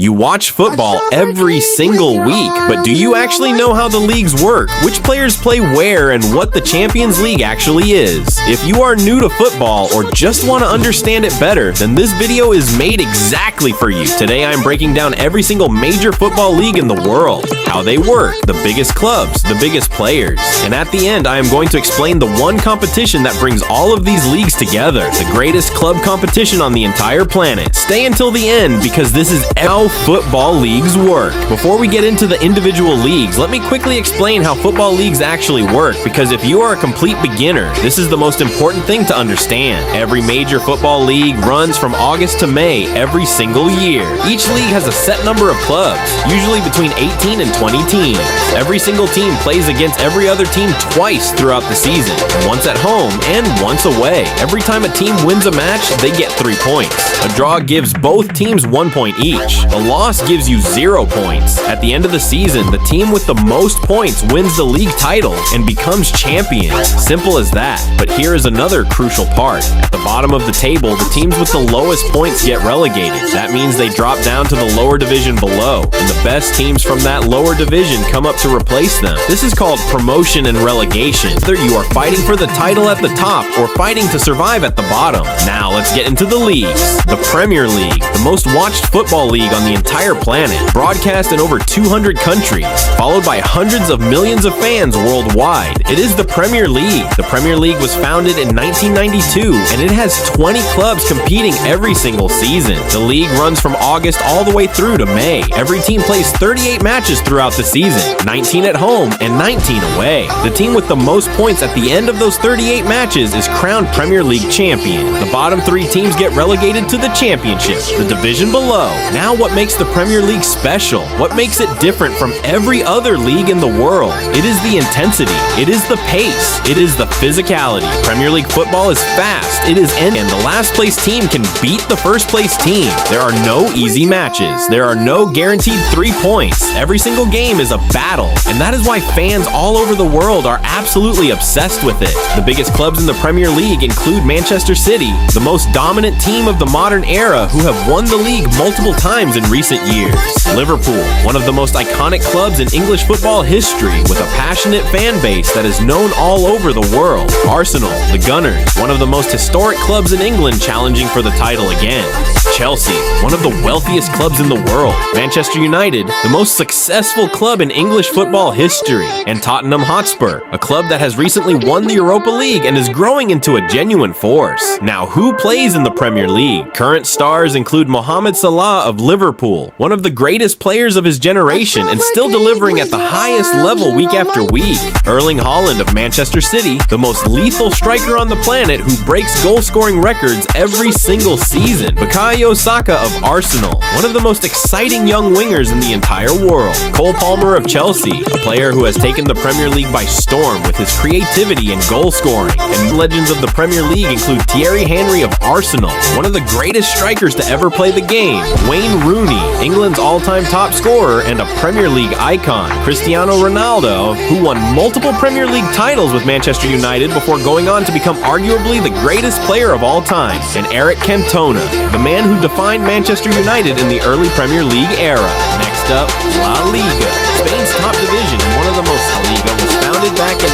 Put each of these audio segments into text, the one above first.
You watch football every single week, but do you actually know how the leagues work, which players play where, and what the Champions League actually is? If you are new to football or just want to understand it better, then this video is made exactly for you. Today I'm breaking down every single major football league in the world, how they work, the biggest clubs, the biggest players, and at the end I am going to explain the one competition that brings all of these leagues together, the greatest club competition on the entire planet. Stay until the end because this is how football leagues work. Before we get into the individual leagues, let me quickly explain how football leagues actually work, because if you are a complete beginner, this is the most important thing to understand. Every major football league runs from August to May every single year. Each league has a set number of clubs, usually between 18 and 20 teams. Every single team plays against every other team twice throughout the season, once at home and once away. Every time a team wins a match, they get 3 points. A draw gives both teams 1 point each. A loss gives you 0 points. At the end of the season, the team with the most points wins the league title and becomes champion. Simple as that. But here is another crucial part. At the bottom of the table, the teams with the lowest points get relegated. That means they drop down to the lower division below, and the best teams from that lower division come up to replace them. This is called promotion and relegation. Whether you are fighting for the title at the top or fighting to survive at the bottom. Now let's get into the leagues. The Premier League, the most watched football league on the entire planet, broadcast in over 200 countries, followed by hundreds of millions of fans worldwide. It is the Premier League. The Premier League was founded in 1992, and it has 20 clubs competing every single season. The league runs from August all the way through to May. Every team plays 38 matches throughout the season, 19 at home and 19 away. The team with the most points at the end of those 38 matches is crowned Premier League champion. The bottom 3 teams get relegated to the championship, the division below. Now what makes the Premier League special? What makes it different from every other league in the world? It is the intensity. It is the pace. It is the physicality. Premier League football is fast. It is and the last place team can beat the first place team. There are no easy matches. There are no guaranteed 3 points. Every single game is a battle, and that is why fans all over the world are absolutely obsessed with it. The biggest clubs in the Premier League include Manchester City, the most dominant team of the modern era who have won the league multiple times in recent years. Liverpool, one of the most iconic clubs in English football history with a passionate fan base that is known all over the world. Arsenal, the Gunners, one of the most historic clubs in England challenging for the title again. Chelsea, one of the wealthiest clubs in the world. Manchester United, the most successful club in English football history. And Tottenham Hotspur, a club that has recently won the Europa League and is growing into a genuine force. Now, who plays in the Premier League? Current stars include Mohamed Salah of Liverpool, one of the greatest players of his generation and still delivering at the highest level week after week. Erling Haaland of Manchester City, the most lethal striker on the planet who breaks goal-scoring records every single season. Bukayo Saka of Arsenal, one of the most exciting young wingers in the entire world. Cole Palmer of Chelsea, a player who has taken the Premier League by storm with his creativity and goal-scoring. And legends of the Premier League include Thierry Henry of Arsenal, one of the greatest strikers to ever play the game. Wayne Rooney, England's all-time top scorer and a Premier League icon. Cristiano Ronaldo, who won multiple Premier League titles with Manchester United before going on to become arguably the greatest player of all time. And Eric Cantona, the man who defined Manchester United in the early Premier League era. Next up, La Liga, Spain's top division and one of the most. La Liga was founded back in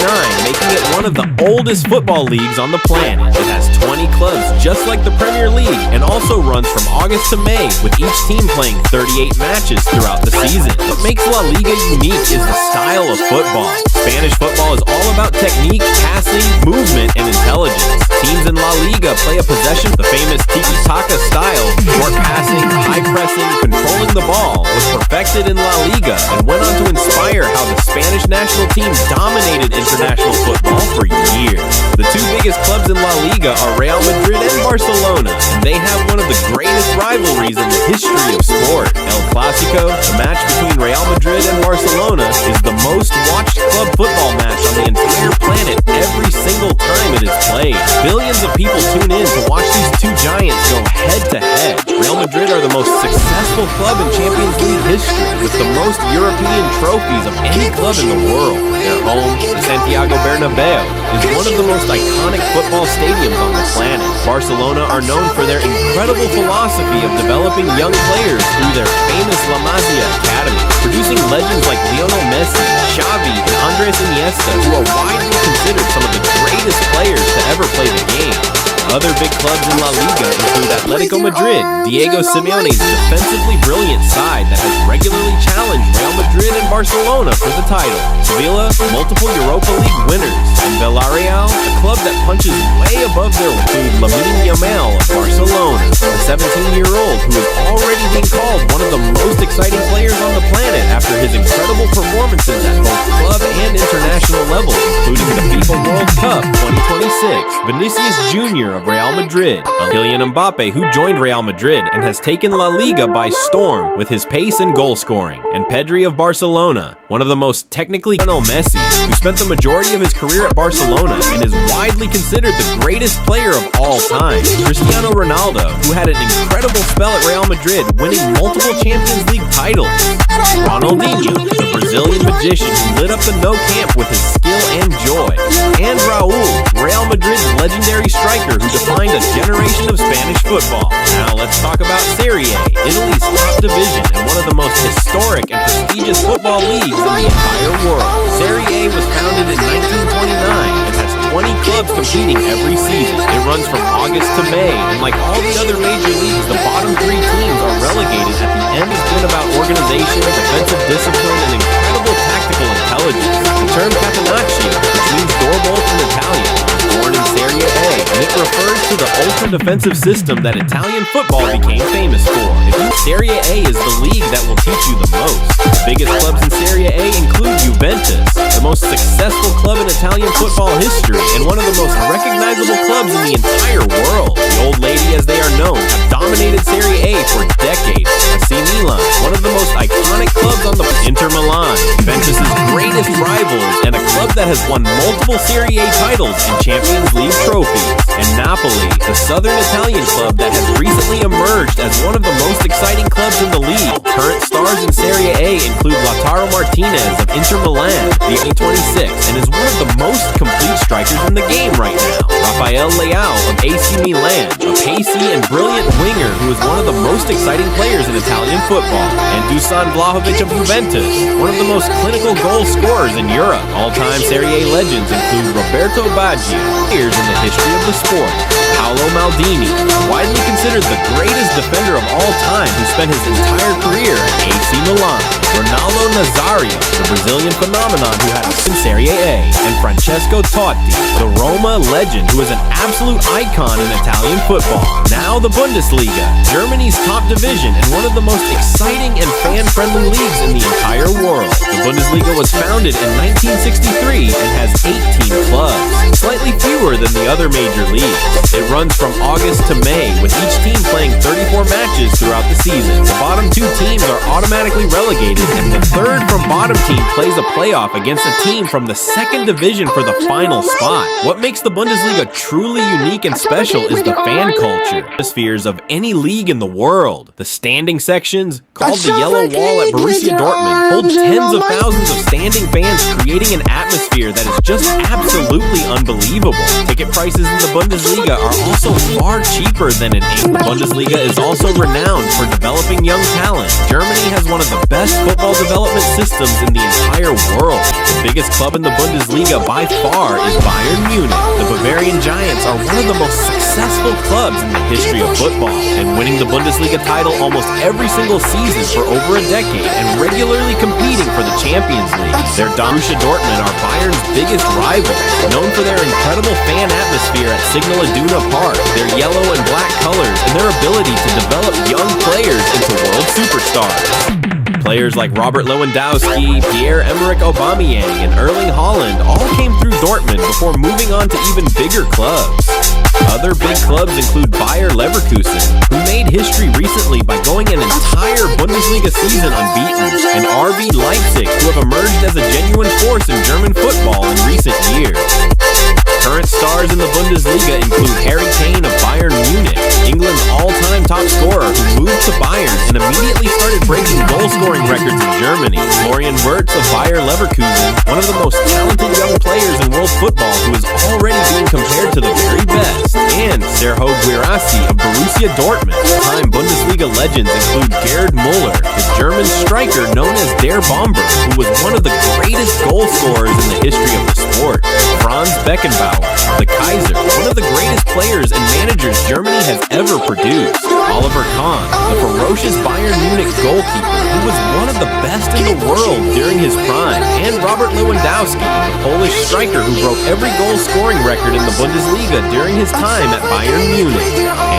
1929, making it one of the oldest football leagues on the planet. It has 20 clubs just like the Premier League and also runs from August to May, with each team playing 38 matches throughout the season. What makes La Liga unique is the style of football. Spanish football is all about technique, passing, movement, and intelligence. Teams in La Liga play a possession. The famous tiki-taka style, short passing, high pressing, controlling the ball, was perfected in La Liga and went on to inspire how the Spanish national team dominated international football for years. The 2 biggest clubs in La Liga are Real Madrid and Barcelona, and they have one of the greatest rivalries in the history of sport. El Clasico, the match between Real Madrid and Barcelona, is the most watched club football match on the entire planet every single time it is played. Billions of people tune in to watch these 2 giants go head to head. Real Madrid are the most successful club in Champions League history, with the most European trophies of any club in the world. Their home, the Santiago Bernabeu, is one of the most iconic football stadiums on the planet. Barcelona are known for their incredible philosophy of developing young players through their famous La Masia Academy, producing legends like Lionel Messi, Xavi, and Andres Iniesta, who are widely considered some of the greatest players to ever play the game. Other big clubs in La Liga include Atletico Madrid, Diego Simeone's defensively brilliant side that has regularly challenged Real Madrid and Barcelona for the title, Sevilla, multiple Europa League winners, and Villarreal, a club that punches way above their weight. Lamine of Barcelona, the 17-year-old who is already being called one of the most exciting players on the planet after his incredible performances at both club and international levels, including the FIFA World Cup 2026. Vinicius Jr. of Real Madrid, Kylian Mbappe, who joined Real Madrid and has taken La Liga by storm with his pace and goal scoring, and Pedri of Barcelona, one of the most technically Messi, who spent the majority of his career at Barcelona and is widely considered the greatest player of all time. Cristiano Ronaldo, who had an incredible spell at Real Madrid, winning multiple Champions League titles. Ronaldinho, the Brazilian magician who lit up the Nou Camp with his skill and joy. And Raul, Real Madrid's legendary striker who defined a generation of Spanish football. Now let's talk about Serie A, Italy's top division and one of the most historic and prestigious football leagues in the entire world. Serie A was founded in 1929 and has 20 clubs competing every season. It runs from August to May, and like all the other major leagues, the bottom three teams are relegated. At the end, it's been about organization, defensive discipline, and incredible tactical intelligence. The term catenaccio, which means doorbolt in Italian, was born in Serie A, and it refers to the ultra-defensive system that Italian football became famous for. Serie A is the league that will teach you the most. The biggest clubs in Serie A include Juventus, the most successful club in Italian football history, and one of the most recognizable clubs in the entire world. The Old Lady, as they are known, have dominated Serie A for decades. AC Milan, one of the most iconic clubs on the Inter Milan, Juventus' greatest rivals, and a club that has won multiple Serie A titles and Champions League trophies. And Napoli, the southern Italian club that has recently emerged as one of the most exciting clubs in the league. Current stars in Serie A include Lautaro Martinez of Inter Milan, the 26, and is one of the most complete strikers in the game right now. Rafael Leao of AC Milan, a pacey and brilliant winger who is one of the most exciting players in Italian football. And Dusan Vlahovic of Juventus, one of the most clinical goal scorers in Europe. All-time Serie A legends include Roberto Baggio, players in the history of the sport. Paolo Maldini, widely considered the greatest defender of all time, who spent his entire career at AC Milan. Ronaldo Nazario, the Brazilian phenomenon who had a in Serie A, and Francesco Totti, the Roma legend who is an absolute icon in Italian football. Now the Bundesliga, Germany's top division and one of the most exciting and fan-friendly leagues in the entire world. The Bundesliga was founded in 1963 and has 18 clubs, slightly fewer than the other major leagues. It runs from August to May, with each team playing 34 matches throughout the season. The bottom two teams are automatically relegated, and the third from bottom team plays a playoff against a team from the second division for the final spot. What makes the Bundesliga truly unique and special is the fan culture. Atmospheres of any league in the world. The standing sections, called the Yellow Wall at Borussia Dortmund, hold tens of thousands of standing fans, creating an atmosphere that is just absolutely unbelievable. Ticket prices in the Bundesliga are also far cheaper than in England. The Bundesliga is also renowned for developing young talent. Germany has one of the best football development systems in the entire world. The biggest club in the Bundesliga by far is Bayern Munich. The Bavarian Giants are one of the most successful clubs in the history of football, and winning the Bundesliga title almost every single season for over a decade and regularly competing for the Champions League. Their Borussia Dortmund are Bayern's biggest rivals, known for their incredible fan atmosphere at Signal Iduna Park, their yellow and black colors, and their ability to develop young players into world superstars. Players like Robert Lewandowski, Pierre-Emerick Aubameyang, and Erling Haaland all came through Dortmund before moving on to even bigger clubs. Other big clubs include Bayer Leverkusen, who made history recently by going an entire Bundesliga season unbeaten, and RB Leipzig, who have emerged as a genuine force in German football in recent years. Current stars in the Bundesliga include Harry Kane of Bayern Munich, England's all-time top scorer who moved to Bayern and immediately started breaking goal-scoring records in Germany. Florian Wirtz of Bayer Leverkusen, one of the most talented young players in world football who is already being compared to the very best. And Serhou Guirassy of Borussia Dortmund. Time Bundesliga legends include Gerd Müller, the German striker known as Der Bomber, who was one of the greatest goal scorers in the history of the sport. Franz Beckenbauer, the Kaiser, one of the greatest players and managers Germany has ever produced. Oliver Kahn, the ferocious Bayern Munich goalkeeper, who was one of the best in the world during his prime. And Robert Lewandowski, the Polish striker who broke every goal-scoring record in the Bundesliga during his time at Bayern Munich.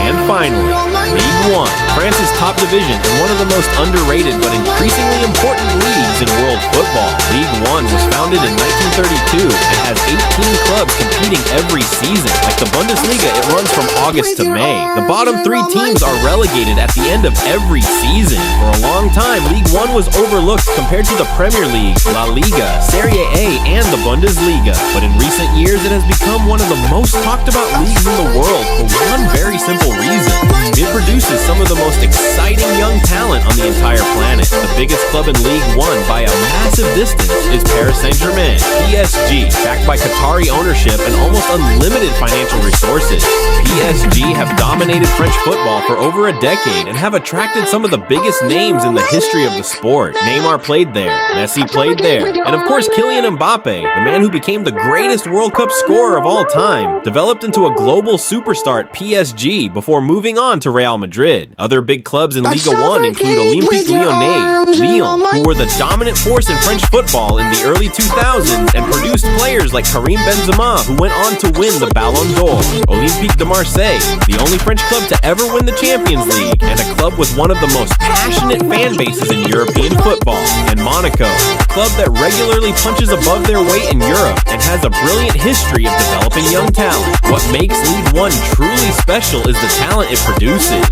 And finally, Ligue 1, France's top division and one of the most underrated but increasingly important leagues in world football. Ligue 1 was founded in 1932 and has 18 clubs competing every season. Like the Bundesliga, it runs from August to May. The bottom 3 teams are relegated at the end of every season. For a long time, Ligue 1 was overlooked compared to the Premier League, La Liga, Serie A, and the Bundesliga. But in recent years, it has become one of the most talked about leagues in the world for one very simple reason. It produces some of the most exciting young talent on the entire planet. The biggest club in Ligue 1 by a massive distance is Paris Saint Germain, PSG, backed by Qatari ownership and almost unlimited financial resources. PSG have dominated French football for over a decade and have attracted some of the biggest names in the history of the sport. Neymar played there, Messi played there, and of course Kylian Mbappe, the man who became the greatest World Cup scorer of all time, developed into a global superstar at PSG before moving on to Real Madrid. Other big clubs in Liga 1 include Olympique Lyonnais, Lyon, who were the dominant force in French football in the early 2000s and produced players like Karim Benzema, who went on to win the Ballon d'Or. Olympique de Marseille, the only French club to ever win the Champions League, and a club with one of the most passionate fan bases in European football. And Monaco, a club that regularly punches above their weight in Europe and has a brilliant history of developing young talent. What makes Ligue 1 truly special is the talent it produces.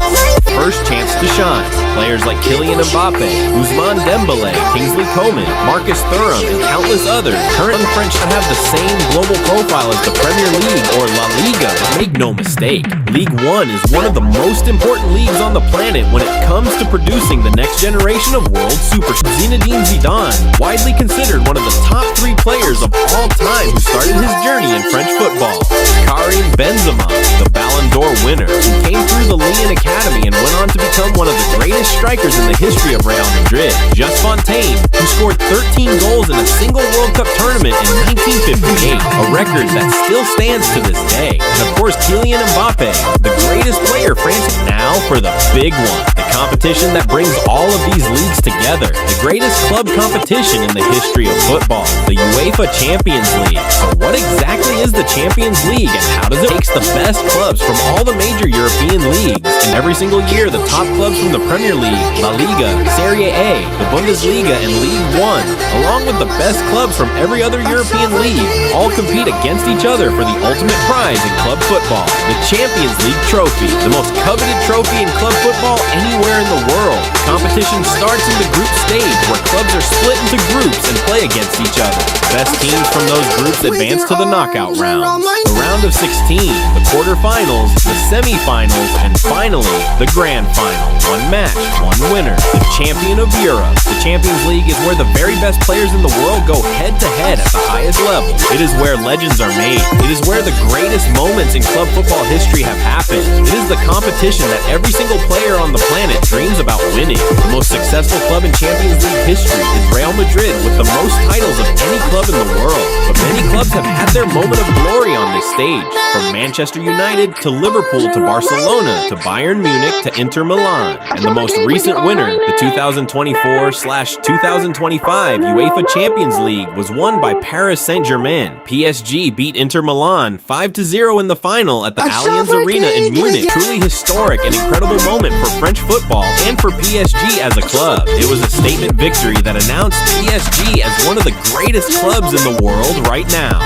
First chance to shine. Players like Kylian Mbappe, Ousmane Dembélé, Kingsley Coman, Marcus Thuram, and countless others. Current French that have the same global profile as the Premier League or La Liga, but make no mistake, Ligue 1 is one of the most important leagues on the planet when it comes to producing the next generation of world superstars. Zinedine Zidane, widely considered one of the top 3 players of all time who started his journey in French football. Karim Benzema, the Ballon d'Or winner, who came through the Ligue Academy and went on to become one of the greatest strikers in the history of Real Madrid. Just Fontaine, who scored 13 goals in a single World Cup tournament in 1958, a record that still stands to this day. And of course, Kylian Mbappe, the greatest player France has. Now for the big one, the competition that brings all of these leagues together, the greatest club competition in the history of football, the UEFA Champions League. So what exactly is the Champions League and how does it take the best clubs from all the major European leagues? And every single year, the top clubs from the Premier League, La Liga, Serie A, the Bundesliga, and Ligue 1, along with the best clubs from every other European league, all compete against each other for the ultimate prize in club football, the Champions League trophy, the most coveted trophy in club football anywhere in the world. The competition starts in the group stage, where clubs are split into groups and play against each other. Best teams from those groups advance to the knockout rounds, the round of 16, the quarterfinals, the semifinals, and finally, the grand final. One match, one winner, the champion of Europe. The Champions League is where the very best players in the world go head-to-head at the highest level. It is where legends are made. It is where the greatest moments in club football history have happened. It is the competition that every single player on the planet dreams about winning. The most successful club in Champions League history is Real Madrid, with the most titles of any club in the world. But many clubs have had their moment of glory on this stage, from Manchester United to Liverpool to Barcelona to Bayern Munich to Inter Milan. And the most recent winner, the 2024/2025 UEFA Champions League, was won by Paris Saint Germain. PSG beat Inter Milan 5-0 in the final at the Allianz Arena in Munich. Truly historic and incredible moment for French football and for PSG as a club. It was a statement victory that announced PSG as one of the greatest clubs in the world right now.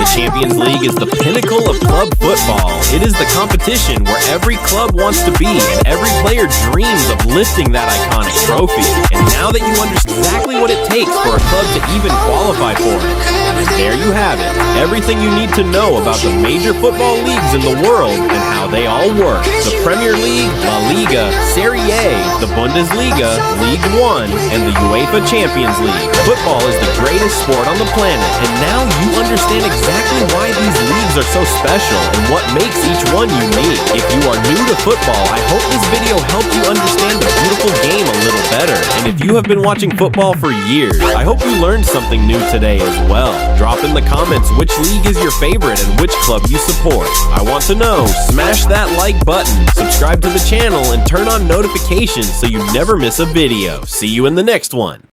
The Champions League is the pinnacle of club football. It is the competition where every club wants to be and every player dreams of lifting that iconic trophy. And now that you understand exactly what it takes for a club to even qualify for it, there you have it. Everything you need to know about the major football leagues in the world and how they all work. The Premier League, La Liga, Serie A, the Bundesliga, Ligue 1, and the UEFA Champions League. Football is the greatest sport on the planet, and now you understand exactly why these leagues are so special and what makes each one unique. If you are new to football, I hope this video helped you understand the beautiful game a little better. And if you have been watching football for years, I hope you learned something new today as well. Drop in the comments which league is your favorite and which club you support. I want to know. Smash that like button, subscribe to the channel, and turn on notifications so you never miss a video. See you in the next one.